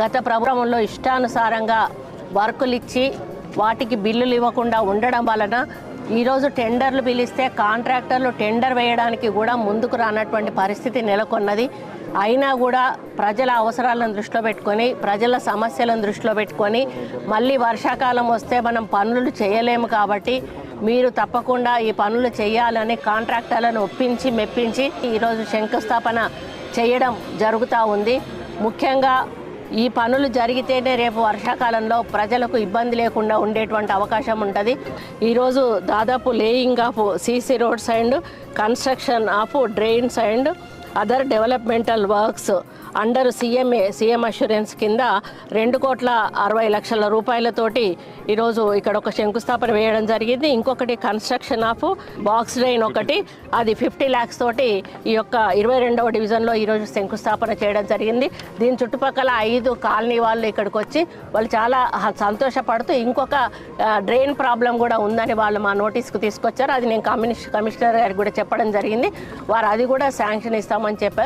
గత ప్రభుత్వంలో ఇష్టానుసారంగా వర్కులు ఇచ్చి వాటికి బిల్లులు ఇవ్వకుండా ఉండడం వలన ఈరోజు టెండర్లు పిలిస్తే కాంట్రాక్టర్లు టెండర్ వేయడానికి కూడా ముందుకు రానటువంటి పరిస్థితి నెలకొన్నది. అయినా కూడా ప్రజల అవసరాలను దృష్టిలో పెట్టుకొని, ప్రజల సమస్యలను దృష్టిలో పెట్టుకొని మళ్ళీ వర్షాకాలం వస్తే మనం పనులు చేయలేము కాబట్టి మీరు తప్పకుండా ఈ పనులు చేయాలని కాంట్రాక్టర్లను ఒప్పించి మెప్పించి ఈరోజు శంకుస్థాపన చేయడం జరుగుతూ ఉంది. ముఖ్యంగా ఈ పనులు జరిగితేనే రేపు వర్షాకాలంలో ప్రజలకు ఇబ్బంది లేకుండా ఉండేటువంటి అవకాశం ఉంటుంది. ఈరోజు దాదాపు laying of CC roads and construction of drains and other developmental works under CM assurance కింద 2,60,00,000 రూపాయలతోటి ఈరోజు ఇక్కడ ఒక శంకుస్థాపన వేయడం జరిగింది. ఇంకొకటి కన్స్ట్రక్షన్ ఆఫ్ బాక్స్ డ్రైన్ ఒకటి, అది 50 lakhs తోటి ఈ యొక్క 22వ డివిజన్లో ఈరోజు శంకుస్థాపన చేయడం జరిగింది. దీని చుట్టుపక్కల 5 కాలనీ వాళ్ళు ఇక్కడికి వచ్చి వాళ్ళు చాలా సంతోషపడుతూ ఇంకొక డ్రైన్ ప్రాబ్లం కూడా ఉందని వాళ్ళు మా నోటీస్కు తీసుకొచ్చారు. అది నేను కమిషనర్ గారికి కూడా చెప్పడం జరిగింది. వారు అది కూడా శాంక్షన్ ఇస్తామని చెప్పారు.